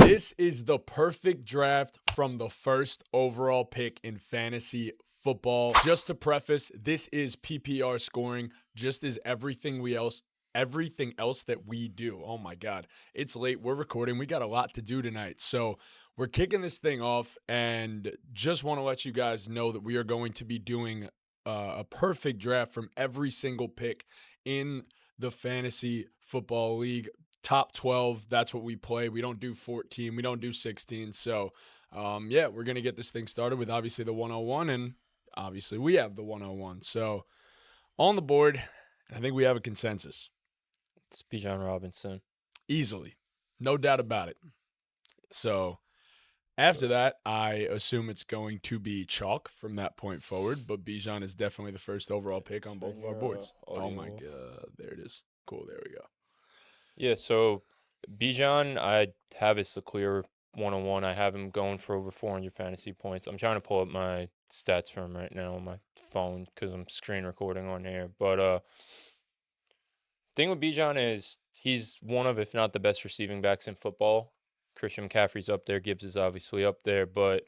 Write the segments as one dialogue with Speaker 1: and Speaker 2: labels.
Speaker 1: This is the perfect draft from the first overall pick in fantasy football. Just to preface, this is PPR scoring, just as everything else that we do. Oh my God, it's late. We're recording. We got a lot to do tonight. So we're kicking this thing off and just want to let you guys know that we are going to be doing a perfect draft from every single pick in the fantasy football league. Top 12, that's what we play. We don't do 14. We don't do 16. So, we're going to get this thing started with obviously the 101, and obviously we have the 101. So, on the board, I think we have a consensus.
Speaker 2: It's Bijan Robinson.
Speaker 1: Easily. No doubt about it. So, after that, I assume it's going to be chalk from that point forward, but Bijan is definitely the first overall pick on both of our boards. Oh my God. There it is. Cool. There we go.
Speaker 2: Yeah, so Bijan, I have as the clear 101. I have him going for over 400 fantasy points. I'm trying to pull up my stats for him right now on my phone because I'm screen recording on here. But thing with Bijan is he's one of, if not the best receiving backs in football. Christian McCaffrey's up there. Gibbs is obviously up there. But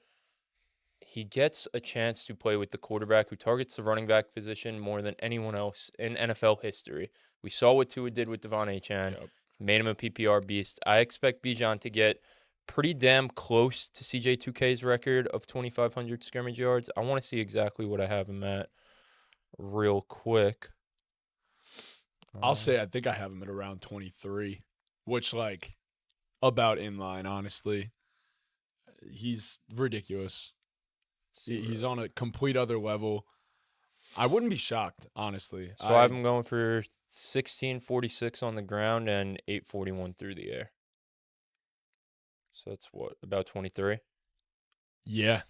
Speaker 2: he gets a chance to play with the quarterback who targets the running back position more than anyone else in NFL history. We saw what Tua did with Devon Achane.
Speaker 1: Yep.
Speaker 2: Made him a PPR beast. I expect Bijan to get pretty damn close to CJ2K's record of 2,500 scrimmage yards. I want to see exactly what I have him at real quick.
Speaker 1: I'll say I think I have him at around 23, which, about in line, honestly. He's ridiculous. He's on a complete other level. I wouldn't be shocked, honestly.
Speaker 2: So I have him going for 1646 on the ground and 841 through the air. So that's what, about 23?
Speaker 1: Yeah.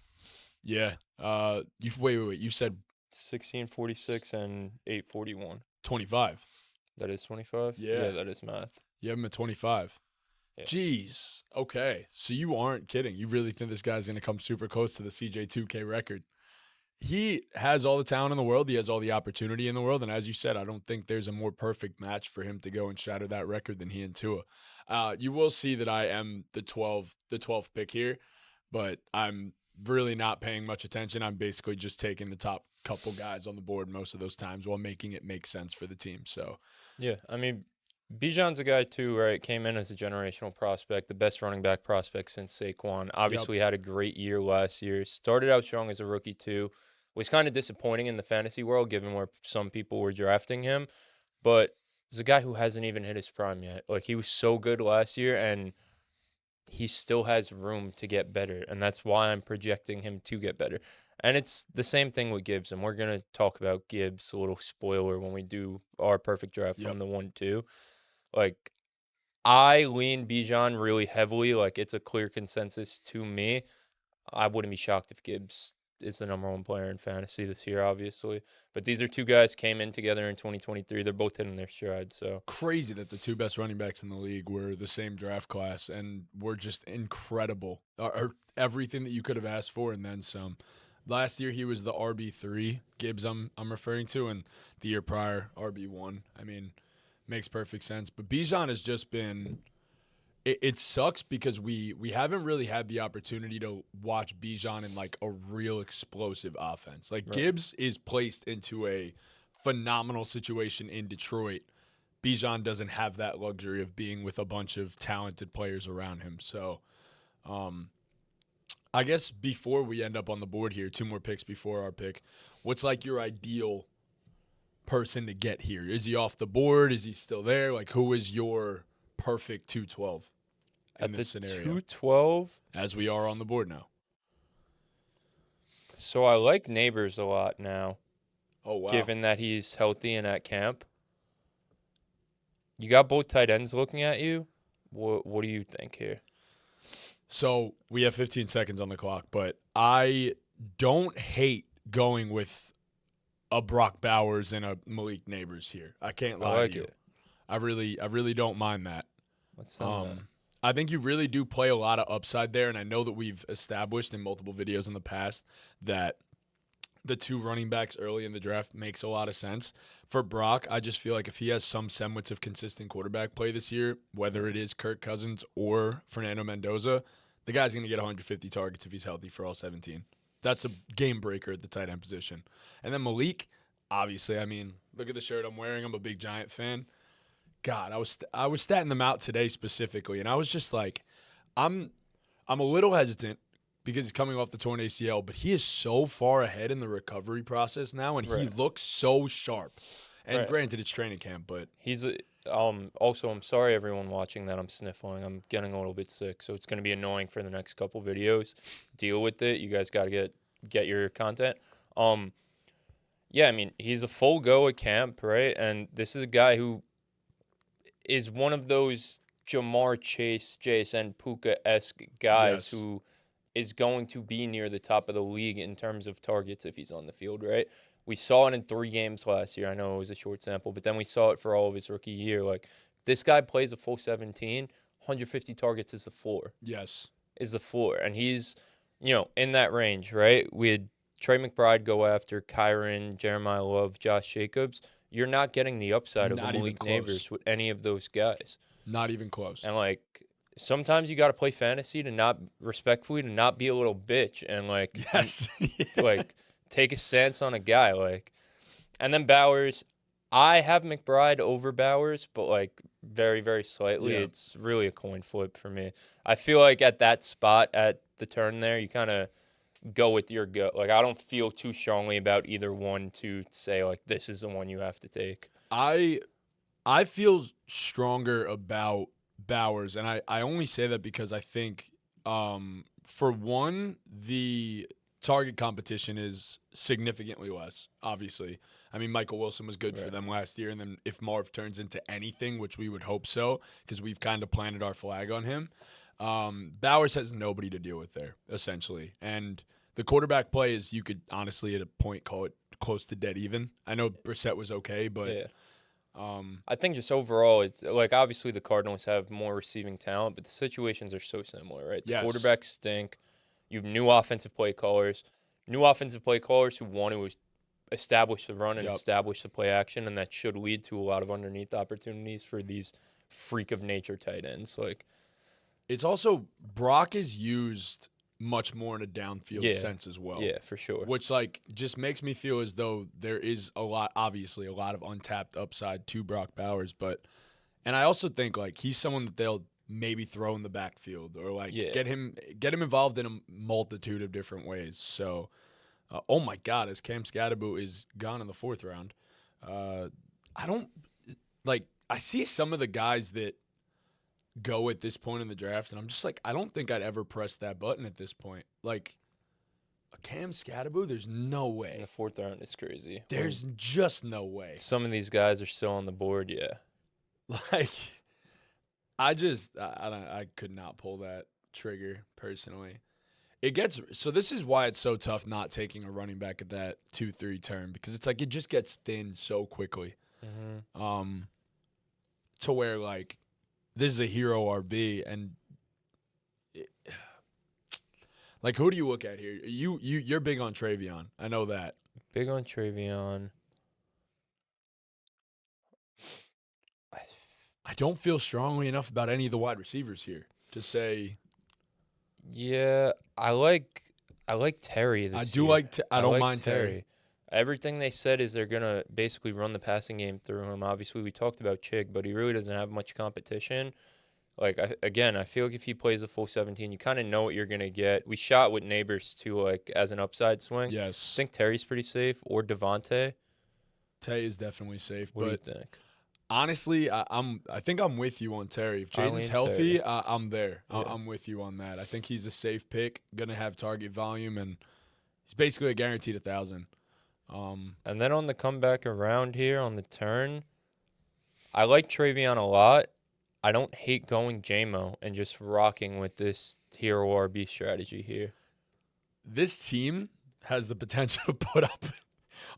Speaker 1: Wait. You said
Speaker 2: 1646 and 841.
Speaker 1: 25.
Speaker 2: That is 25?
Speaker 1: Yeah.
Speaker 2: That is math.
Speaker 1: You have him at 25.
Speaker 2: Yeah.
Speaker 1: Jeez. Okay. So you aren't kidding. You really think this guy's going to come super close to the CJ2K record? He has all the talent in the world. He has all the opportunity in the world. And as you said, I don't think there's a more perfect match for him to go and shatter that record than he and Tua. You will see that I am the 12th pick here, but I'm really not paying much attention. I'm basically just taking the top couple guys on the board most of those times while making it make sense for the team. So,
Speaker 2: yeah, I mean, Bijan's a guy too, right? Came in as a generational prospect, the best running back prospect since Saquon. Obviously had a great year last year. Started out strong as a rookie too. Was kind of disappointing in the fantasy world given where some people were drafting him. But he's a guy who hasn't even hit his prime yet. Like, he was so good last year, and he still has room to get better. And that's why I'm projecting him to get better. And it's the same thing with Gibbs. And we're going to talk about Gibbs, a little spoiler, when we do our perfect draft from the 1-2. Like, I lean Bijan really heavily. Like, it's a clear consensus to me. I wouldn't be shocked if Gibbs is the number one player in fantasy this year, obviously. But these are two guys came in together in 2023. They're both hitting their stride. So
Speaker 1: crazy that the two best running backs in the league were the same draft class and were just incredible. Or everything that you could have asked for and then some. Last year he was the RB3, Gibbs I'm referring to, and the year prior RB1. I mean, makes perfect sense. But Bijan has just been it sucks because we haven't really had the opportunity to watch Bijan in a real explosive offense. Right. Gibbs is placed into a phenomenal situation in Detroit. Bijan doesn't have that luxury of being with a bunch of talented players around him. So I guess before we end up on the board here, 2 more picks before our pick, what's your ideal person to get here? Is he off the board? Is he still there? Who is your perfect 212 in this scenario?
Speaker 2: 212?
Speaker 1: As we are on the board now.
Speaker 2: So I like Neighbors a lot now.
Speaker 1: Oh, wow.
Speaker 2: Given that he's healthy and at camp. You got both tight ends looking at you. What do you think here?
Speaker 1: So we have 15 seconds on the clock, but I don't hate going with a Brock Bowers and a Malik Neighbors here. I can't lie to you.
Speaker 2: It.
Speaker 1: I really don't mind that.
Speaker 2: Let's send that.
Speaker 1: I think you really do play a lot of upside there, and I know that we've established in multiple videos in the past that the 2 running backs early in the draft makes a lot of sense. For Brock, I just feel like if he has some semblance of consistent quarterback play this year, whether it is Kirk Cousins or Fernando Mendoza, the guy's going to get 150 targets if he's healthy for all 17. That's a game breaker at the tight end position. And then Malik, obviously, I mean, look at the shirt I'm wearing. I'm a big Giant fan. God, I was statting them out today specifically, and I was just like, I'm a little hesitant because he's coming off the torn ACL, but he is so far ahead in the recovery process now, and he looks so sharp. And granted, it's training camp, but
Speaker 2: he's also, I'm sorry everyone watching that I'm sniffling. I'm getting a little bit sick, so it's going to be annoying for the next couple videos. Deal with it. You guys got to get your content. Yeah, I mean, he's a full go at camp, right? And this is a guy who is one of those Jamar Chase, JSN Puka-esque guys who is going to be near the top of the league in terms of targets if he's on the field, right? We saw it in 3 games last year. I know it was a short sample, but then we saw it for all of his rookie year. Like, if this guy plays a full 17, 150 targets is the floor.
Speaker 1: Yes.
Speaker 2: Is the floor. And he's, in that range, right? We had Trey McBride go after Kyron, Jeremiah Love, Josh Jacobs. You're not getting the upside of a Malik Neighbors with any of those guys.
Speaker 1: Not even close.
Speaker 2: And, sometimes you got to play fantasy to not be a little bitch and take a stance on a guy and then Bowers. I have McBride over Bowers, but very, very slightly. Yeah. It's really a coin flip for me. I feel like at that spot at the turn there, you kind of go with your gut. I don't feel too strongly about either one to say this is the one you have to take.
Speaker 1: I feel stronger about Bowers, and I only say that because I think, for one, the target competition is significantly less, obviously. I mean, Michael Wilson was good for them last year, and then if Marv turns into anything, which we would hope so, because we've kind of planted our flag on him, Bowers has nobody to deal with there, essentially. And the quarterback play is, you could honestly at a point call it close to dead even. I know Brissett was okay, but... Yeah.
Speaker 2: I think just overall, it's obviously the Cardinals have more receiving talent, but the situations are so similar, right? The quarterbacks stink. You have new offensive play callers who want to establish the run and establish the play action, and that should lead to a lot of underneath opportunities for these freak of nature tight ends.
Speaker 1: It's also, Brock is used much more in a downfield sense as well.
Speaker 2: Yeah, for sure.
Speaker 1: Which just makes me feel as though there is obviously a lot of untapped upside to Brock Bowers, and I also think he's someone that they'll maybe throw in the backfield or get him involved in a multitude of different ways. So, oh my God, as Cam Scadaboo is gone in the 4th round, I see some of the guys that go at this point in the draft, and I'm just I don't think I'd ever press that button at this point. A Cam Scadaboo, there's no way.
Speaker 2: In the 4th round is crazy.
Speaker 1: There's just no way.
Speaker 2: Some of these guys are still on the board, yeah.
Speaker 1: I could not pull that trigger personally. This is why it's so tough not taking a running back at that 2-3 turn, because it's it just gets thin so quickly. Mm-hmm. To where this is a hero RB, and who do you look at here? You're big on Travion. I know that.
Speaker 2: Big on Travion.
Speaker 1: I don't feel strongly enough about any of the wide receivers here to say.
Speaker 2: Yeah, I like Terry this year.
Speaker 1: I don't mind Terry.
Speaker 2: Everything they said is they're going to basically run the passing game through him. Obviously, we talked about Chig, but he really doesn't have much competition. I feel like if he plays a full 17, you kind of know what you're going to get. We shot with Neighbors, too, as an upside swing.
Speaker 1: Yes.
Speaker 2: I think Terry's pretty safe, or Devontae.
Speaker 1: Tay is definitely safe.
Speaker 2: What do you think?
Speaker 1: Honestly, I think I'm with you on Terry. If Jaden's healthy, I'm there. Yeah. I'm with you on that. I think he's a safe pick, going to have target volume, and he's basically a guaranteed 1,000.
Speaker 2: And then on the comeback around here on the turn, I like Travion a lot. I don't hate going JMO and just rocking with this hero RB strategy here.
Speaker 1: This team has the potential to put up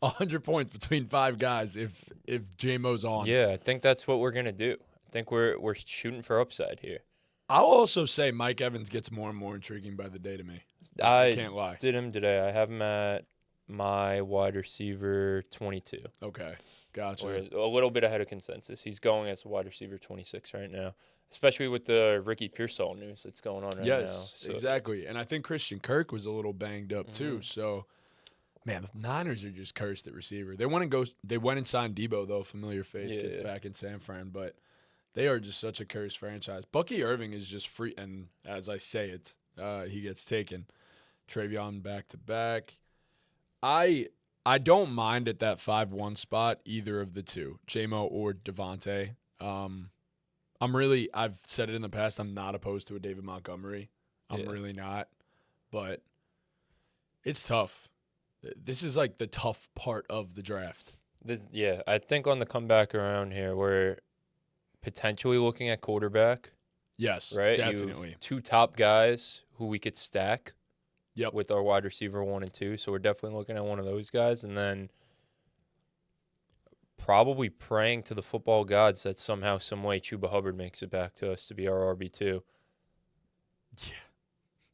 Speaker 1: 100 points between 5 guys if JMO's on.
Speaker 2: Yeah, I think that's what we're going to do. I think we're shooting for upside here.
Speaker 1: I'll also say Mike Evans gets more and more intriguing by the day to me. I can't lie.
Speaker 2: Did him today. I have him at my wide receiver 22.
Speaker 1: Okay, gotcha.
Speaker 2: Or a little bit ahead of consensus. He's going as a wide receiver 26 right now, especially with the Ricky Pearsall news that's going on right now.
Speaker 1: Yes,
Speaker 2: So,
Speaker 1: exactly. And I think Christian Kirk was a little banged up too.
Speaker 2: Mhm.
Speaker 1: So, man, the Niners are just cursed at receiver. They want to go. They went and signed Debo though. Familiar face gets
Speaker 2: Yeah.
Speaker 1: back in San Fran, but they are just such a cursed franchise. Bucky Irving is just free, and as I say it, he gets taken. Travion back to back. I don't mind at that 5-1 spot either of the two, JMO or Devontae. I've said it in the past, I'm not opposed to a David Montgomery. I'm
Speaker 2: Yeah.
Speaker 1: really not. But it's tough. This is like the tough part of the draft.
Speaker 2: I think on the comeback around here, we're potentially looking at quarterback,
Speaker 1: Yes,
Speaker 2: right?
Speaker 1: definitely.
Speaker 2: You've two top guys who we could stack
Speaker 1: Yep.
Speaker 2: with our wide receiver 1 and 2. So we're definitely looking at one of those guys. And then probably praying to the football gods that somehow, some way, Chuba Hubbard makes it back to us to be our RB2.
Speaker 1: Yeah.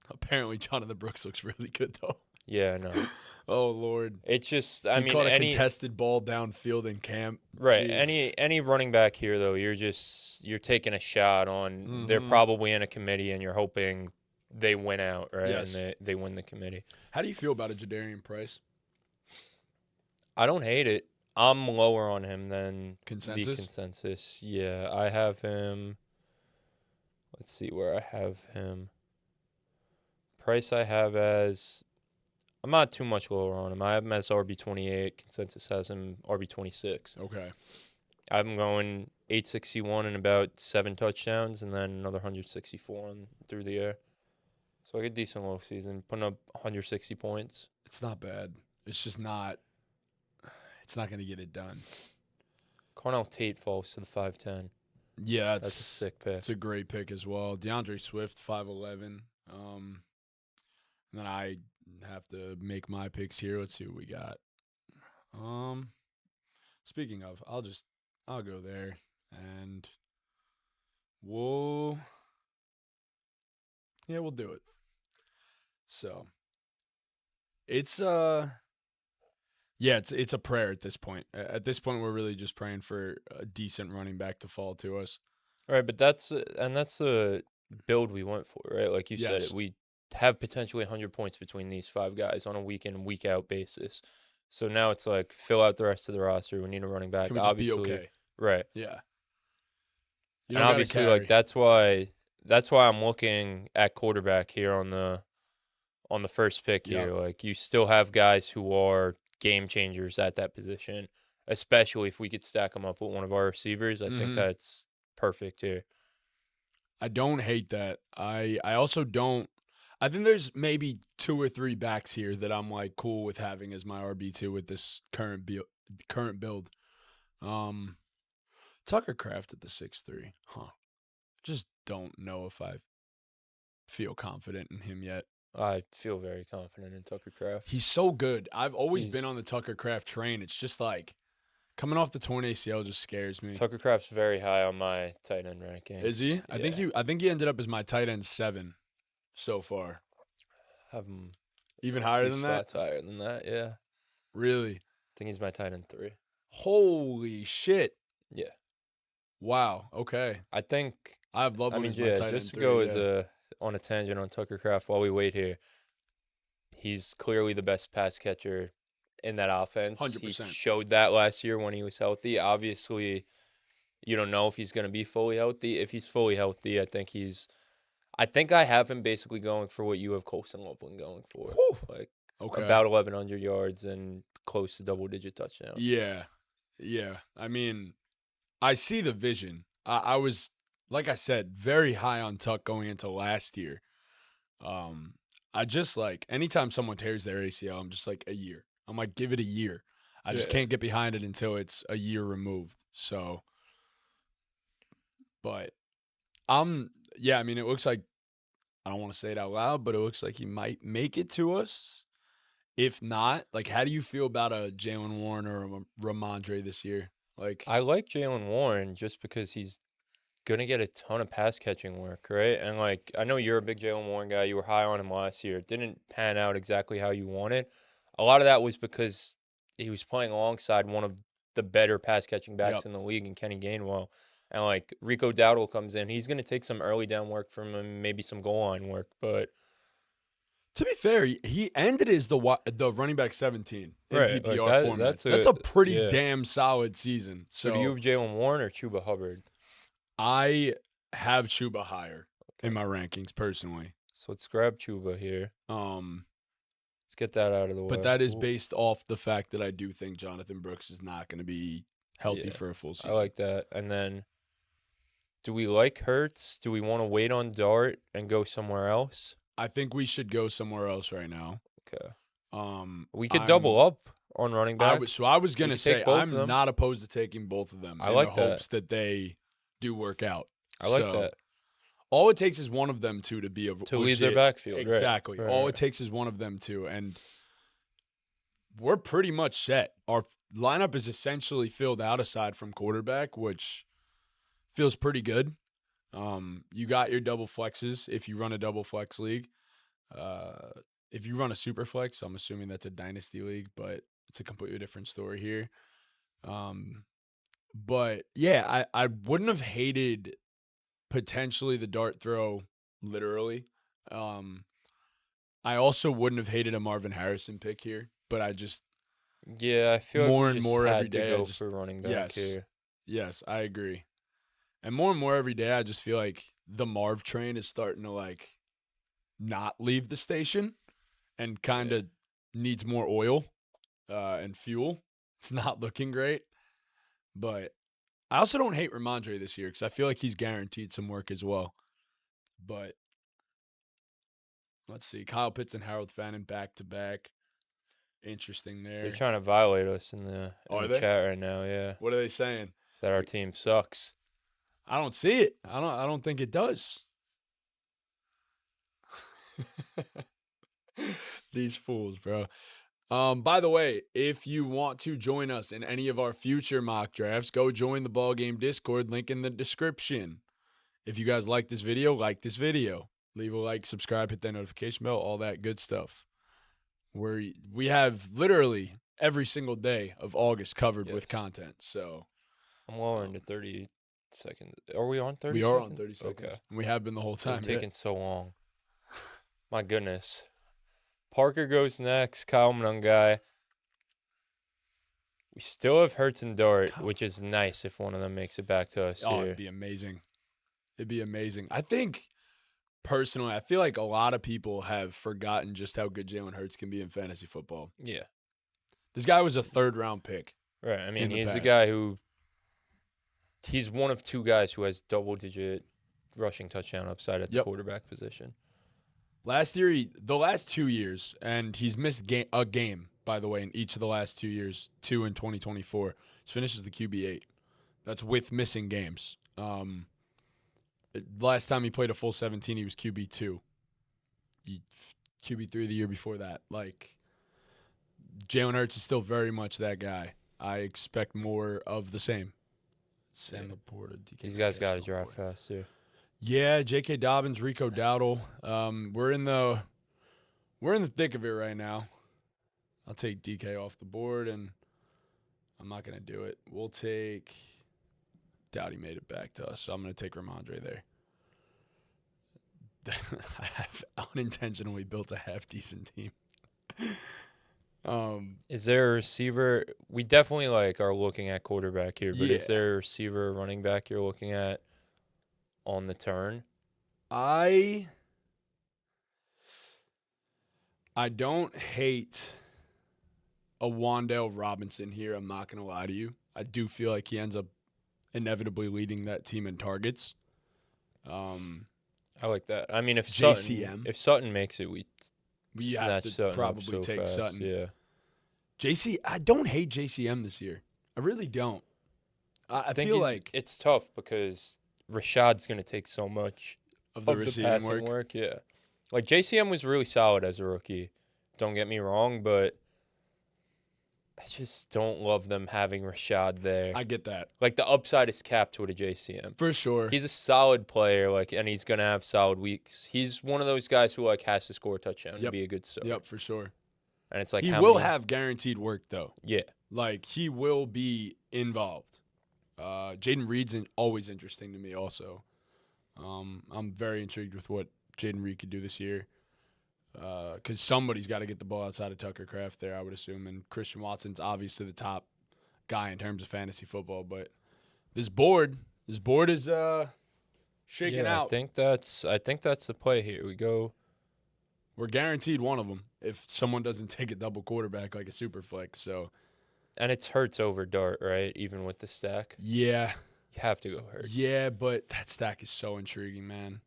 Speaker 1: Apparently, Jonathan Brooks looks really good, though.
Speaker 2: Yeah, no.
Speaker 1: Oh, Lord.
Speaker 2: It's just,
Speaker 1: He caught a contested ball downfield in camp.
Speaker 2: Right.
Speaker 1: Jeez.
Speaker 2: Any running back here though, you're taking a shot on. They're
Speaker 1: Mhm.
Speaker 2: probably in a committee, and you're hoping they win out, right?
Speaker 1: Yes.
Speaker 2: And they win the committee.
Speaker 1: How do you feel about a Jadarian Price?
Speaker 2: I don't hate it. I'm lower on him than
Speaker 1: Consensus?
Speaker 2: the consensus. Yeah, I have him. Let's see where I have him. Price I have as. I'm not too much lower on him. I have him as RB28. Consensus has him RB26.
Speaker 1: Okay.
Speaker 2: I'm going 861 and about 7 touchdowns, and then another 164 on through the air. So like a decent low season, putting up 160 points.
Speaker 1: It's not bad. It's just not. It's not going to get it done.
Speaker 2: Cornell Tate falls to the 5'10".
Speaker 1: Yeah,
Speaker 2: That's a sick pick.
Speaker 1: It's a great pick as well. DeAndre Swift, 5'11". And then I have to make my picks here. Let's see what we got. Speaking of, I'll go there and we'll do it. So it's it's a prayer at this point. At this point, we're really just praying for a decent running back to fall to us.
Speaker 2: All right, but that's the build we went for, right? Like you
Speaker 1: Yes.
Speaker 2: said, we have potentially 100 points between these 5 guys on a week in, week out basis. So now it's like fill out the rest of the roster. We need a running back.
Speaker 1: Can we just be
Speaker 2: Obviously,
Speaker 1: okay?
Speaker 2: right?
Speaker 1: Yeah.
Speaker 2: And obviously, like that's why I'm looking at quarterback here on the first pick here. Like you still have guys who are game changers at that position, especially if we could stack them up with one of our receivers. I think that's perfect here.
Speaker 1: I don't hate that. I also don't. I think there's maybe 2 or 3 backs here that I'm like cool with having as my RB2 with this current build. Tucker Kraft at the 6'3". Just don't know if I feel confident in him yet.
Speaker 2: I feel very confident in Tucker Kraft.
Speaker 1: He's so good. I've always been on the Tucker Kraft train. It's just like coming off the torn ACL just scares me.
Speaker 2: Tucker Kraft's very high on my tight end rankings.
Speaker 1: Is he?
Speaker 2: Yeah.
Speaker 1: I think he ended up as my tight end 7 so far.
Speaker 2: Have him
Speaker 1: even higher than that?
Speaker 2: Spots higher than that, yeah.
Speaker 1: Really?
Speaker 2: I think he's my tight end 3.
Speaker 1: Holy shit.
Speaker 2: Yeah.
Speaker 1: Wow. Okay.
Speaker 2: I think
Speaker 1: I've loved him as my tight end 3.
Speaker 2: Just to go on a tangent on Tucker Kraft while we wait here. He's clearly the best pass catcher in that offense.
Speaker 1: 100%.
Speaker 2: He showed that last year when he was healthy. Obviously, you don't know if he's going to be fully healthy. If he's fully healthy, I think I have him basically going for what you have Colson Loveland going for.
Speaker 1: Whew.
Speaker 2: Like
Speaker 1: Okay.
Speaker 2: about 1,100 yards and close to double-digit touchdowns.
Speaker 1: Yeah. Yeah. I mean, I see the vision. I was, like I said, very high on Tuck going into last year. I just like, anytime someone tears their ACL, I'm just like, a year. I'm like, give it a year. I just can't get behind it until it's a year removed. So, but I mean, it looks like, I don't want to say it out loud, but it looks like he might make it to us. If not, like, how do you feel about a Jalen Warren or a Ramondre this year? Like,
Speaker 2: I like Jalen Warren just because he's going to get a ton of pass catching work, right? And, like, I know you're a big Jalen Warren guy. You were high on him last year. It didn't pan out exactly how you wanted. a lot of that was because he was playing alongside one of the better pass catching backs
Speaker 1: Yep.
Speaker 2: in the league in Kenny Gainwell. And like Rico Dowdle comes in, he's going to take some early down work from him, maybe some goal line work. But
Speaker 1: To be fair, he ended as the running back 17 in
Speaker 2: right, like
Speaker 1: PPR formats. That's a pretty damn solid season.
Speaker 2: So do you have Jalen Warren or Chuba Hubbard?
Speaker 1: I have Chuba higher in my rankings personally.
Speaker 2: So let's grab Chuba here. Let's get that out of the way.
Speaker 1: But that is based off the fact that I do think Jonathan Brooks is not going to be healthy for a full season.
Speaker 2: I like that. And then, do we like Hurts? Do we want to wait on Dart and go somewhere else?
Speaker 1: I think we should go somewhere else right now.
Speaker 2: Okay. We could double up on running back.
Speaker 1: I was going to say, I'm not opposed to taking both of them in the hopes that they do work out.
Speaker 2: I like that.
Speaker 1: All it takes is one of them to be
Speaker 2: to lead their backfield.
Speaker 1: Exactly.
Speaker 2: Right.
Speaker 1: All it takes is one of them to, and we're pretty much set. Our lineup is essentially filled out aside from quarterback, which feels pretty good. You got your double flexes if you run a double flex league. If you run a super flex, I'm assuming that's a dynasty league, but it's a completely different story here. But yeah, I wouldn't have hated potentially the dart throw literally. I also wouldn't have hated a Marvin Harrison pick here, but I just
Speaker 2: I feel
Speaker 1: more
Speaker 2: like
Speaker 1: and more every day
Speaker 2: to go for running back here.
Speaker 1: Yes, I agree. And more every day, I just feel like the Marv train is starting to like not leave the station and kind of needs more oil and fuel. It's not looking great, but I also don't hate Ramondre this year because I feel like he's guaranteed some work as well. But let's see. Kyle Pitts and Harold Fannin back to back. Interesting there.
Speaker 2: They're trying to violate us in the chat right now, yeah.
Speaker 1: What are they saying?
Speaker 2: That our team sucks.
Speaker 1: I don't see it. I don't think it does. These fools, bro. By the way, if you want to join us in any of our future mock drafts, go join the Ball Game Discord, link in the description. If you guys like this video, leave a like, subscribe, hit that notification bell, all that good stuff. We have literally every single day of August covered with content. So
Speaker 2: I'm lowering to 30 seconds. Are we on 30
Speaker 1: seconds? We are on 30 seconds.
Speaker 2: Okay.
Speaker 1: And we have been the whole time.
Speaker 2: It's taking so long. My goodness. Parker goes next. Kyle Munungai. We still have Hurts and Dart, which is nice if one of them makes it back to us here.
Speaker 1: It'd be amazing. It'd be amazing. I think, personally, I feel like a lot of people have forgotten just how good Jalen Hurts can be in fantasy football.
Speaker 2: Yeah.
Speaker 1: This guy was a third-round pick.
Speaker 2: Right. I mean, he's a guy who – he's one of two guys who has double-digit rushing touchdown upside at the quarterback position.
Speaker 1: Last year, the last 2 years, and he's missed a game, by the way, in each of the last 2 years, 2 in 2024. He finishes the QB8. That's with missing games. Last time he played a full 17, he was QB2. QB3 the year before that. Like, Jalen Hurts is still very much that guy. I expect more of the same. Sam Laporta, DK.
Speaker 2: These guys got to drive fast, too.
Speaker 1: Yeah, J.K. Dobbins, Rico Dowdle. We're in the thick of it right now. I'll take DK off the board, and I'm not going to do it. We'll take – Dowdy made it back to us, so I'm going to take Ramondre there. I have unintentionally built a half-decent team.
Speaker 2: Is there a receiver? We definitely are looking at quarterback here, but is there a receiver or running back you're looking at on the turn?
Speaker 1: I don't hate a Wan'Dale Robinson here. I'm not going to lie to you. I do feel like he ends up inevitably leading that team in targets.
Speaker 2: I like that. I mean, if Sutton makes it, we
Speaker 1: have to
Speaker 2: Sutton
Speaker 1: probably take
Speaker 2: fast.
Speaker 1: Sutton.
Speaker 2: Yeah.
Speaker 1: I don't hate JCM this year. I really don't. I
Speaker 2: think
Speaker 1: feel like
Speaker 2: it's tough because Rashad's going to take so much
Speaker 1: of the receiving
Speaker 2: work. Yeah. Like, JCM was really solid as a rookie. Don't get me wrong, but I just don't love them having Rashad there.
Speaker 1: I get that.
Speaker 2: Like, the upside is capped with a JCM.
Speaker 1: For sure.
Speaker 2: He's a solid player, and he's going to have solid weeks. He's one of those guys who, has to score a touchdown to be a good start.
Speaker 1: Yep, for sure.
Speaker 2: And it's like
Speaker 1: he
Speaker 2: how
Speaker 1: will
Speaker 2: many?
Speaker 1: have guaranteed work though.
Speaker 2: Yeah.
Speaker 1: Like he will be involved. Jaden Reed's always interesting to me also. I'm very intrigued with what Jaden Reed could do this year. Because somebody's got to get the ball outside of Tucker Kraft there, I would assume. And Christian Watson's obviously the top guy in terms of fantasy football. But this board is shaking
Speaker 2: Yeah,
Speaker 1: out.
Speaker 2: I think that's the play here. We go.
Speaker 1: We're guaranteed one of them if someone doesn't take a double quarterback like a super flex. So
Speaker 2: And it's Hurts over Dart, right? Even with the stack.
Speaker 1: yeah,
Speaker 2: You have to go Hurts.
Speaker 1: yeah, but that stack is so intriguing, man.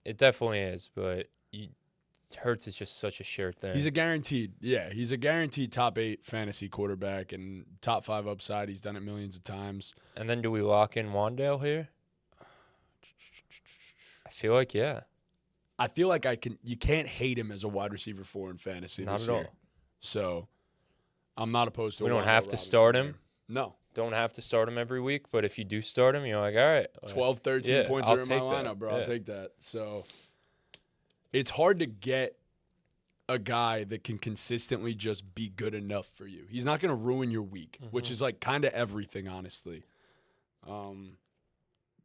Speaker 2: It definitely is, but Hurts is just such a sure thing.
Speaker 1: He's a guaranteed top 8 fantasy quarterback and top 5 upside. He's done it millions of times.
Speaker 2: And then do we lock in Wandale here? I feel like, yeah.
Speaker 1: I feel like you can't hate him as a wide receiver 4 in fantasy
Speaker 2: Not
Speaker 1: this
Speaker 2: at
Speaker 1: year.
Speaker 2: all.
Speaker 1: So I'm not opposed to
Speaker 2: We
Speaker 1: a
Speaker 2: don't
Speaker 1: Wandale
Speaker 2: have to
Speaker 1: Robinson
Speaker 2: start
Speaker 1: there.
Speaker 2: him.
Speaker 1: No.
Speaker 2: Don't have to start him every week, but if you do start him, you're like, all right.
Speaker 1: 12, 13
Speaker 2: yeah,
Speaker 1: points
Speaker 2: I'll
Speaker 1: are in my
Speaker 2: take that.
Speaker 1: lineup, bro.
Speaker 2: Yeah.
Speaker 1: I'll take that. So it's hard to get a guy that can consistently just be good enough for you. He's not going to ruin your week, which is like kind of everything, honestly. All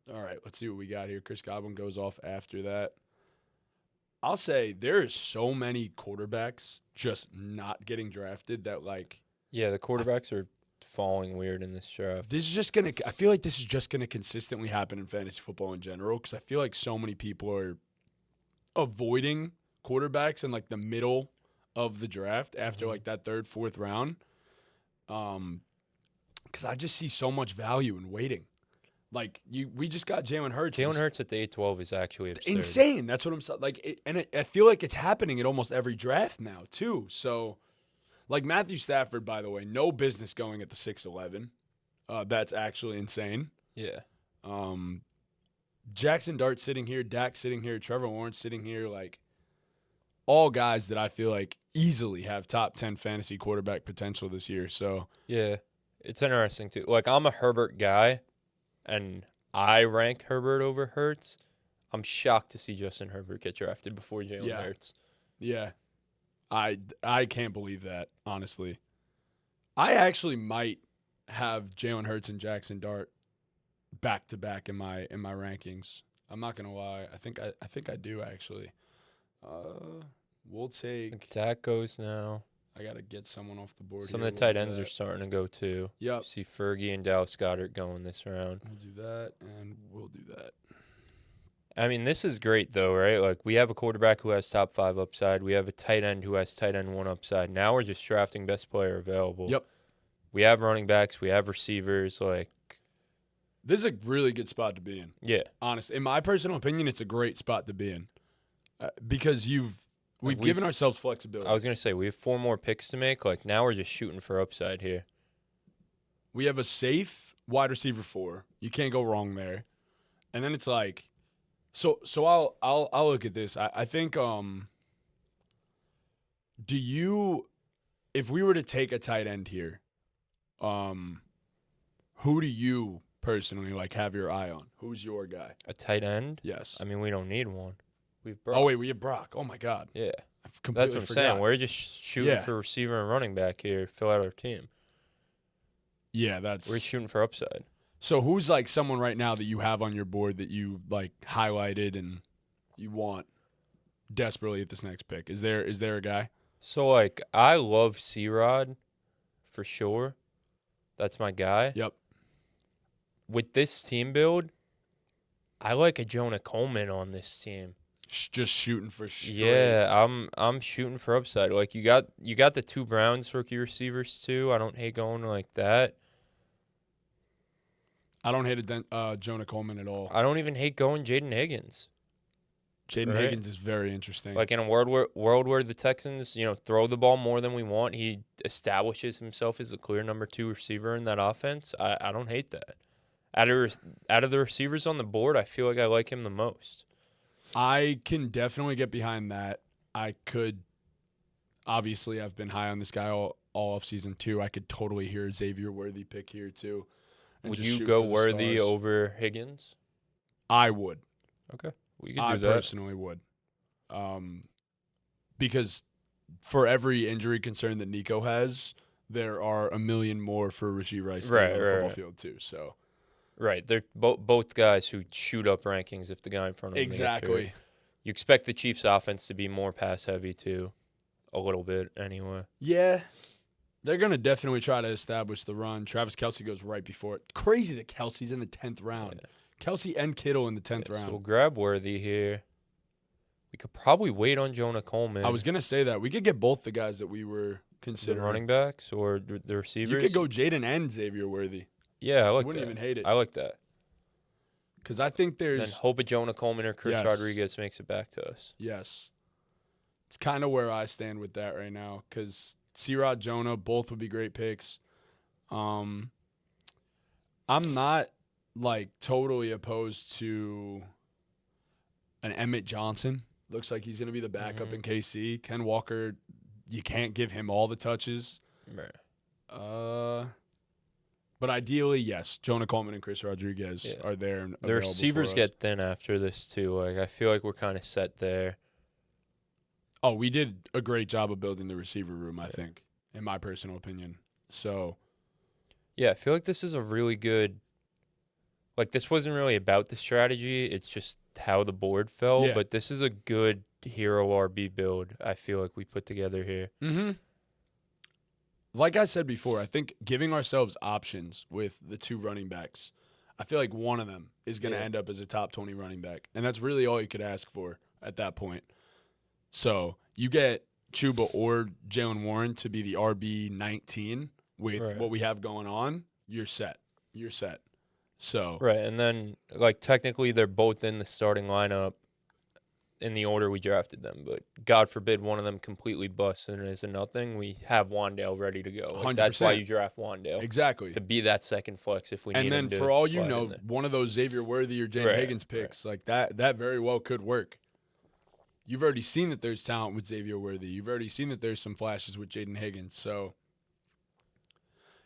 Speaker 1: right, let's see what we got here. Chris Godwin goes off after that. I'll say there is so many quarterbacks just not getting drafted that like
Speaker 2: Yeah, the quarterbacks are falling weird in this draft.
Speaker 1: this is just I feel like this is just gonna consistently happen in fantasy football in general because I feel like so many people are avoiding quarterbacks in like the middle of the draft after like that 3rd, 4th round. Because I just see so much value in waiting. Like we just got Jalen Hurts.
Speaker 2: Jalen Hurts at the 8-12 is actually absurd.
Speaker 1: Insane. That's what I'm saying. Like, I feel like it's happening at almost every draft now too. So, like Matthew Stafford, by the way, no business going at the 6-11. That's actually insane.
Speaker 2: Yeah.
Speaker 1: Jackson Dart sitting here, Dak sitting here, Trevor Lawrence sitting here, like all guys that I feel like easily have top 10 fantasy quarterback potential this year. So
Speaker 2: Yeah. It's interesting too. Like I'm a Herbert guy, and I rank Herbert over Hurts. I'm shocked to see Justin Herbert get drafted before Jalen Hurts.
Speaker 1: Yeah. I can't believe that, honestly. I actually might have Jalen Hurts and Jackson Dart back to back in my rankings. I'm not gonna lie. I think I do actually. We'll take.
Speaker 2: Dak goes now.
Speaker 1: I gotta get someone off the board.
Speaker 2: Some
Speaker 1: here.
Speaker 2: of the tight ends are starting to go too.
Speaker 1: Yep.
Speaker 2: You see Fergie and Dallas Goedert going this round.
Speaker 1: We'll do that, and we'll do that.
Speaker 2: I mean, this is great though, right? Like we have a quarterback who has top 5 upside. We have a tight end who has tight end 1 upside. Now we're just drafting best player available.
Speaker 1: Yep.
Speaker 2: We have running backs. We have receivers. Like
Speaker 1: this is a really good spot to be in.
Speaker 2: yeah.
Speaker 1: Honestly, in my personal opinion, it's a great spot to be in because we've given ourselves flexibility.
Speaker 2: I was gonna say we have 4 more picks to make. Like now we're just shooting for upside here.
Speaker 1: We have a safe wide receiver 4. You can't go wrong there. And then it's like, so I'll look at this. I think if we were to take a tight end here, who do you personally like have your eye on? Who's your guy?
Speaker 2: A tight end?
Speaker 1: Yes.
Speaker 2: I mean, we don't need one. We've Brock.
Speaker 1: Oh wait, we have Brock. Oh my God.
Speaker 2: Yeah.
Speaker 1: I've completely
Speaker 2: That's what I'm
Speaker 1: forgot.
Speaker 2: saying. We're just shooting
Speaker 1: Yeah.
Speaker 2: for receiver and running back here. Fill out our team.
Speaker 1: Yeah,
Speaker 2: We're shooting for upside.
Speaker 1: So who's like someone right now that you have on your board that you like highlighted and you want desperately at this next pick? Is there a guy?
Speaker 2: So like I love C-Rod for sure. That's my guy.
Speaker 1: Yep.
Speaker 2: With this team build, I like a Jonah Coleman on this team.
Speaker 1: Just shooting for straight.
Speaker 2: Yeah, I'm shooting for upside. Like you got the 2 Browns rookie receivers too. I don't hate going like that.
Speaker 1: I don't hate Jonah Coleman at all.
Speaker 2: I don't even hate going Jaden Higgins.
Speaker 1: Jaden
Speaker 2: Right.
Speaker 1: Higgins is very interesting.
Speaker 2: Like in a world where the Texans, throw the ball more than we want, he establishes himself as a clear number 2 receiver in that offense. I don't hate that. Out of the receivers on the board, I feel like I like him the most.
Speaker 1: I can definitely get behind that. I could, obviously, I've been high on this guy all offseason too. I could totally hear a Xavier Worthy pick here too. and
Speaker 2: Would
Speaker 1: just
Speaker 2: you
Speaker 1: shoot
Speaker 2: go
Speaker 1: for the
Speaker 2: Worthy
Speaker 1: stars.
Speaker 2: over Higgins?
Speaker 1: I would.
Speaker 2: Okay, we could
Speaker 1: I
Speaker 2: do that.
Speaker 1: personally would. Because for every injury concern that Nico has, there are a million more for Rashee Rice on the football field too. So
Speaker 2: right, they're both guys who shoot up rankings if the guy in front of them gets hurt.
Speaker 1: exactly.
Speaker 2: You expect the Chiefs' offense to be more pass heavy too, a little bit anyway.
Speaker 1: Yeah. They're going to definitely try to establish the run. Travis Kelce goes right before it. Crazy that Kelsey's in the 10th round.
Speaker 2: Yeah.
Speaker 1: Kelce and Kittle in the 10th round.
Speaker 2: So we'll grab Worthy here. We could probably wait on Jonah Coleman.
Speaker 1: I was going to say that. We could get both the guys that we were considering.
Speaker 2: The running backs or the receivers.
Speaker 1: You could go Jaden and Xavier Worthy.
Speaker 2: Yeah, I like that.
Speaker 1: Wouldn't even hate it.
Speaker 2: I like that.
Speaker 1: Because I think there's...
Speaker 2: And hope a Jonah Coleman or Chris Rodriguez makes it back to us.
Speaker 1: Yes. It's kind of where I stand with that right now. Because C-Rod, Jonah, both would be great picks. I'm not, like, totally opposed to an Emmett Johnson. Looks like he's going to be the backup in KC. Ken Walker, you can't give him all the touches.
Speaker 2: Right.
Speaker 1: But ideally, yes, Jonah Coleman and Chris Rodriguez are there. And
Speaker 2: the receivers get thin after this, too. Like, I feel like we're kind of set there.
Speaker 1: Oh, we did a great job of building the receiver room, I think, in my personal opinion. So,
Speaker 2: yeah, I feel like this is a really good. Like, this wasn't really about the strategy. It's just how the board fell.
Speaker 1: Yeah.
Speaker 2: But this is a good hero RB build, I feel like we put together here.
Speaker 1: Mm-hmm. Like I said before, I think giving ourselves options with the two running backs, I feel like one of them is going to end up as a top 20 running back. And that's really all you could ask for at that point. So you get Chuba or Jalen Warren to be the RB 19 with what we have going on, you're set. You're set. So
Speaker 2: right, and then like technically they're both in the starting lineup in the order we drafted them, but God forbid one of them completely busts and is a nothing. We have Wandale ready to go. Like, that's why you draft Wandale.
Speaker 1: Exactly.
Speaker 2: To be that second flex if we need him.
Speaker 1: And then for all you know, one of those Xavier Worthy or Jaden Higgins picks, like that very well could work. You've already seen that there's talent with Xavier Worthy. You've already seen that there's some flashes with Jaden Higgins. So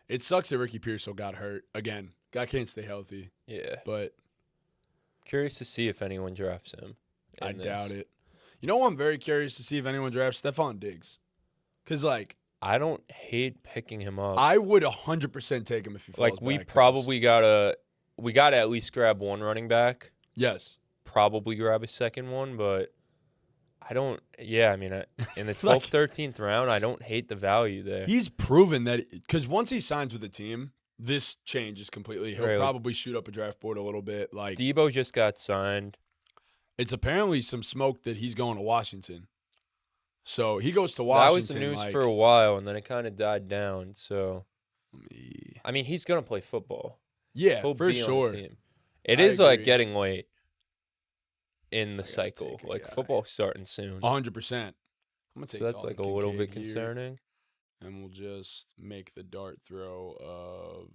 Speaker 1: it sucks that Ricky Pearsall got hurt. Again, guy can't stay healthy.
Speaker 2: Yeah.
Speaker 1: But
Speaker 2: curious to see if anyone drafts him.
Speaker 1: I doubt it. You know what I'm very curious to see if anyone drafts? Stephon Diggs. Because, like,
Speaker 2: I don't hate picking him up.
Speaker 1: I would 100% take him if he falls back.
Speaker 2: Like, we probably gotta at least grab one running back.
Speaker 1: Yes.
Speaker 2: Probably grab a second one, but I don't. Yeah, I mean, in the 12th, 13th round, I don't hate the value there.
Speaker 1: He's proven that because once he signs with the team, this changes completely. He'll probably shoot up a draft board a little bit. Like
Speaker 2: Debo just got signed.
Speaker 1: It's apparently some smoke that he's going to Washington. So he goes to Washington.
Speaker 2: That was the news for a while, and then it kind of died down. So, I mean, he's going to play football.
Speaker 1: Yeah, for sure.
Speaker 2: It is like getting late in the cycle. Like football's starting soon.
Speaker 1: 100%. I'm gonna take.
Speaker 2: So that's like a little bit concerning.
Speaker 1: And we'll just make the dart throw of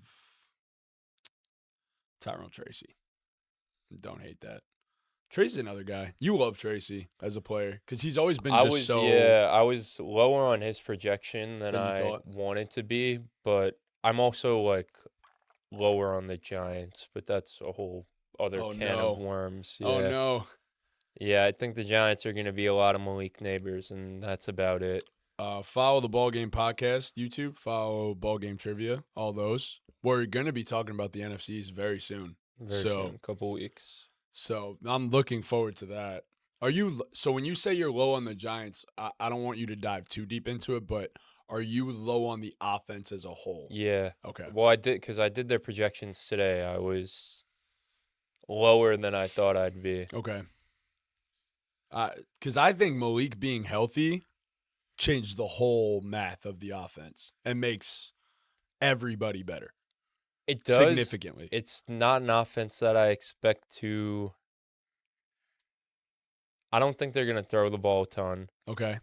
Speaker 1: Tyrone Tracy. Don't hate that. Tracy's another guy. You love Tracy as a player because he's always been so.
Speaker 2: Yeah, I was lower on his projection than I wanted to be, but I'm also like lower on the Giants. But that's a whole other can of worms. Yeah.
Speaker 1: Oh no.
Speaker 2: Yeah, I think the Giants are going to be a lot of Malik Neighbors, and that's about it.
Speaker 1: Follow the BallGame podcast, YouTube. Follow BallGame Trivia, all those. We're going to be talking about the NFCs very soon.
Speaker 2: Very soon, a couple weeks.
Speaker 1: So I'm looking forward to that. So when you say you're low on the Giants, I don't want you to dive too deep into it, but are you low on the offense as a whole?
Speaker 2: Yeah.
Speaker 1: Okay.
Speaker 2: Well, I did because I did their projections today. I was lower than I thought I'd be.
Speaker 1: Okay. Because I think Malik being healthy changed the whole math of the offense and makes everybody better.
Speaker 2: It does.
Speaker 1: Significantly.
Speaker 2: It's not an offense that I expect to. I don't think they're going to throw the ball a ton.
Speaker 1: Okay.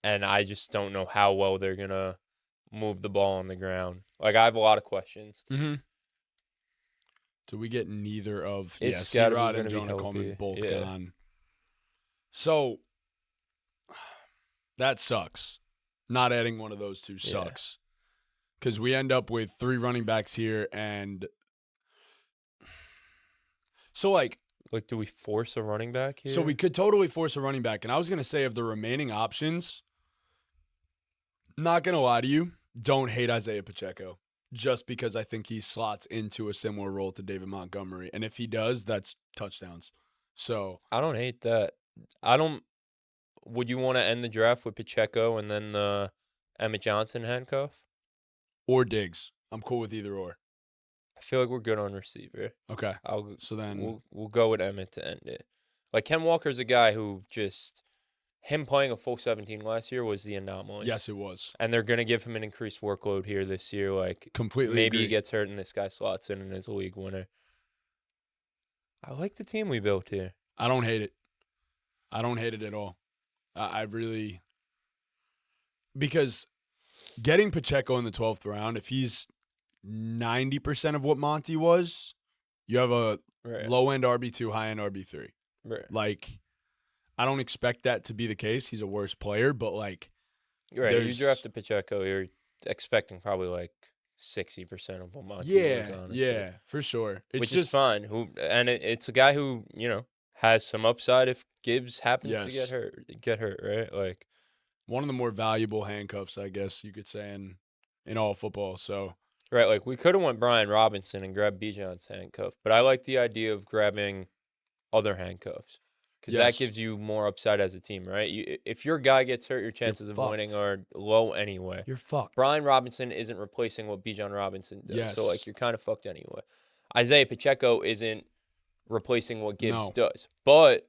Speaker 2: And I just don't know how well they're going to move the ball on the ground. Like, I have a lot of questions.
Speaker 1: Mm-hmm. Do we get neither of
Speaker 2: C-Rod
Speaker 1: and Jonah Coleman both gone? So, that sucks. Not adding one of those two sucks. Because we end up with 3 running backs here, and so, like,
Speaker 2: do we force a running back here?
Speaker 1: So we could totally force a running back. And I was going to say of the remaining options, Not going to lie to you, don't hate Isaiah Pacheco just because I think he slots into a similar role to David Montgomery. And if he does, that's touchdowns. So
Speaker 2: I don't hate that. I don't. Would you want to end the draft with Pacheco and then the Emmett Johnson handcuff?
Speaker 1: or Diggs. I'm cool with either or.
Speaker 2: I feel like we're good on receiver.
Speaker 1: Okay. So then
Speaker 2: We'll go with Emmett to end it. Like Ken Walker's a guy who just him playing a full 17 last year was the anomaly.
Speaker 1: yes, it was.
Speaker 2: And they're gonna give him an increased workload here this year. Like
Speaker 1: Completely
Speaker 2: maybe
Speaker 1: agree.
Speaker 2: he gets hurt and this guy slots in and is a league winner. I like the team we built here.
Speaker 1: I don't hate it. I don't hate it at all. I really because getting Pacheco in the 12th round, if he's 90% of what Monty was, you have a
Speaker 2: Right.
Speaker 1: low-end RB2, high-end RB3.
Speaker 2: Right.
Speaker 1: Like, I don't expect that to be the case. He's a worse player, but, like,
Speaker 2: Right. You
Speaker 1: there's-
Speaker 2: drafted Pacheco, you're expecting probably like 60% of what Monty was,
Speaker 1: yeah,
Speaker 2: honestly.
Speaker 1: yeah, for sure. It's
Speaker 2: Which
Speaker 1: just
Speaker 2: is fine. It's a guy who, has some upside if Gibbs happens to
Speaker 1: Yes.
Speaker 2: get hurt, right? Like
Speaker 1: one of the more valuable handcuffs, I guess you could say, in all football. So,
Speaker 2: right, like we could have went Brian Robinson and grabbed Bijan's handcuff, but I like the idea of grabbing other handcuffs because
Speaker 1: Yes.
Speaker 2: that gives you more upside as a team, right? If your guy gets hurt, your chances of winning
Speaker 1: fucked.
Speaker 2: are low anyway.
Speaker 1: you're fucked.
Speaker 2: Brian Robinson isn't replacing what Bijan Robinson does, so
Speaker 1: Yes.
Speaker 2: like you're kind of fucked anyway. Isaiah Pacheco isn't replacing what Gibbs
Speaker 1: No.
Speaker 2: does, but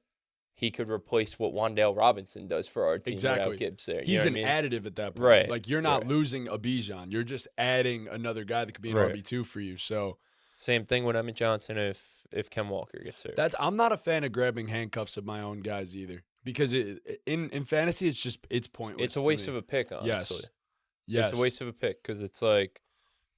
Speaker 2: he could replace what Wan'Dale Robinson does for our team
Speaker 1: Exactly.
Speaker 2: without Gibbs there. You
Speaker 1: He's
Speaker 2: know
Speaker 1: an
Speaker 2: what I mean?
Speaker 1: additive at that point.
Speaker 2: Right,
Speaker 1: Like, you're not
Speaker 2: right.
Speaker 1: losing a Bijan. You're just adding another guy that could be an
Speaker 2: Right.
Speaker 1: RB2 for you. So,
Speaker 2: Same thing with Emmett Johnson if Ken Walker gets hurt.
Speaker 1: I'm not a fan of grabbing handcuffs of my own guys either because in fantasy it's pointless.
Speaker 2: It's a waste of a pick, honestly.
Speaker 1: Yes.
Speaker 2: It's a waste of a pick because it's like,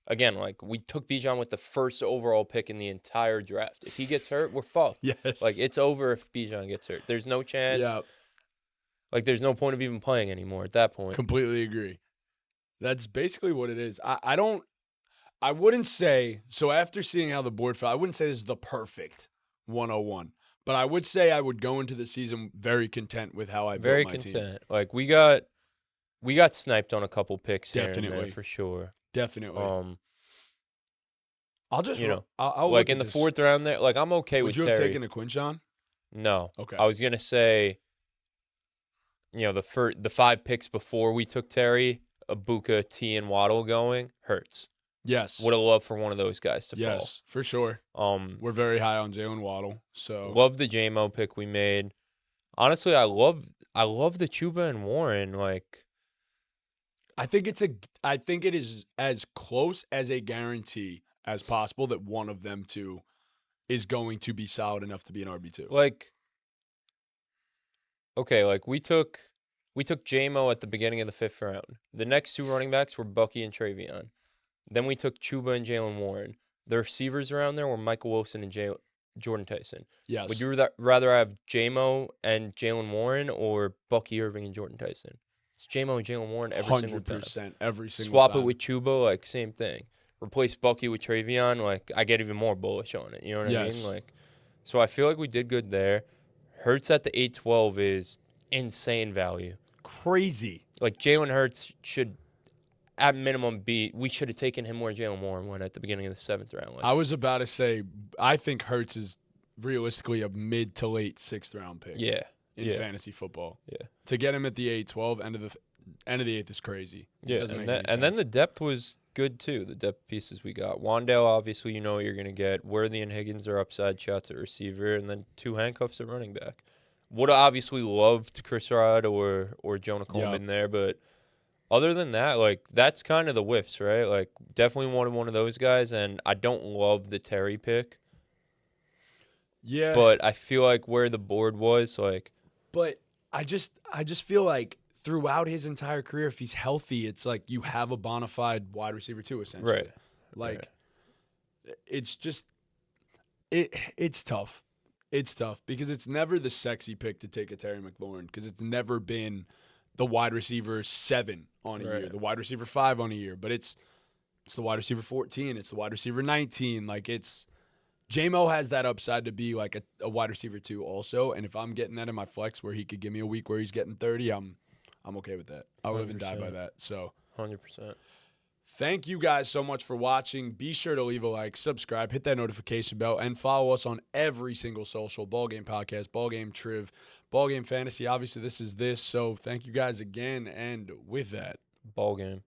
Speaker 2: again, like we took Bijan with the first overall pick in the entire draft. If he gets hurt, we're fucked.
Speaker 1: Yes.
Speaker 2: Like it's over if Bijan gets hurt. There's no chance.
Speaker 1: Yeah,
Speaker 2: Like there's no point of even playing anymore at that point.
Speaker 1: completely agree. That's basically what it is. I wouldn't say, so after seeing how the board fell, I wouldn't say this is the perfect 101. But I would say I would go into the season very content with how I
Speaker 2: Very
Speaker 1: built my team.
Speaker 2: content. Like we got sniped on a couple picks here and
Speaker 1: Definitely.
Speaker 2: there for sure.
Speaker 1: Definitely.
Speaker 2: I'll
Speaker 1: I'll
Speaker 2: like
Speaker 1: look
Speaker 2: in
Speaker 1: at
Speaker 2: the
Speaker 1: this.
Speaker 2: fourth round there, like I'm okay
Speaker 1: Would
Speaker 2: with
Speaker 1: you
Speaker 2: Terry.
Speaker 1: have taken a Quinshon?
Speaker 2: No.
Speaker 1: Okay.
Speaker 2: I was gonna say, the 5 picks before we took Terry, Abuka, T, and Waddle going hurts.
Speaker 1: Yes.
Speaker 2: Would have loved for one of those guys to
Speaker 1: Yes, for sure.
Speaker 2: fall.
Speaker 1: We're very high on Jalen Waddle. So
Speaker 2: Love the JMO pick we made. Honestly, I love the Chuba and Warren. Like,
Speaker 1: I think it is as close as a guarantee as possible that one of them two is going to be solid enough to be an RB2.
Speaker 2: like, okay, like we took JMO at the beginning of the 5th round. The next 2 running backs were Bucky and Travion. Then we took Chuba and Jalen Warren. The receivers around there were Michael Wilson and Jordan Tyson.
Speaker 1: Yes.
Speaker 2: Would you rather have JMO and Jalen Warren or Bucky Irving and Jordan Tyson? It's JMO and Jalen Warren every single time.
Speaker 1: 100% every single
Speaker 2: Swap
Speaker 1: time.
Speaker 2: it with Chuba, like same thing. Replace Bucky with Travion, like I get even more bullish on it. You know what I
Speaker 1: Yes.
Speaker 2: mean? Like, so I feel like we did good there. Hurts at the 8-12 is insane value.
Speaker 1: Crazy.
Speaker 2: Like Jalen Hurts should, at minimum, we should have taken him where Jalen Warren went at the beginning of the 7th round. Like,
Speaker 1: I was about to say, I think Hurts is realistically a mid to late 6th round pick.
Speaker 2: yeah,
Speaker 1: In fantasy football.
Speaker 2: Yeah.
Speaker 1: To get him at the 8-12, end of the 8th is crazy. It
Speaker 2: yeah.
Speaker 1: doesn't make
Speaker 2: And,
Speaker 1: any
Speaker 2: and then
Speaker 1: sense.
Speaker 2: the depth was good too. The depth pieces we got. Wan'Dale, obviously, you know what you're gonna get. Worthy and Higgins are upside shots at receiver, and then 2 handcuffs at running back. Would have obviously loved Chris Rod or Jonah Coleman there, but other than that, like that's kind of the whiffs, right? Like definitely wanted one of those guys, and I don't love the Terry pick,
Speaker 1: Yeah.
Speaker 2: but I feel like where the board was, like
Speaker 1: But I just feel like throughout his entire career, if he's healthy, it's like you have a bona fide wide receiver too, essentially.
Speaker 2: right,
Speaker 1: Like it's just it's tough. It's tough because it's never the sexy pick to take a Terry McLaurin because it's never been the wide receiver 7 on a year,
Speaker 2: Right.
Speaker 1: the wide receiver 5 on a year, but it's the wide receiver 14, it's the wide receiver 19. Like J-Mo has that upside to be like a wide receiver 2 also, and if I'm getting that in my flex where he could give me a week where he's getting 30, I'm okay with that. I would live and die by
Speaker 2: 100%.
Speaker 1: that. So
Speaker 2: 100%.
Speaker 1: Thank you guys so much for watching. Be sure to leave a like, subscribe, hit that notification bell, and follow us on every single social. BallGame Podcast, BallGame Triv, BallGame Fantasy. Obviously, this is this. So thank you guys again. And with that,
Speaker 2: Ball game.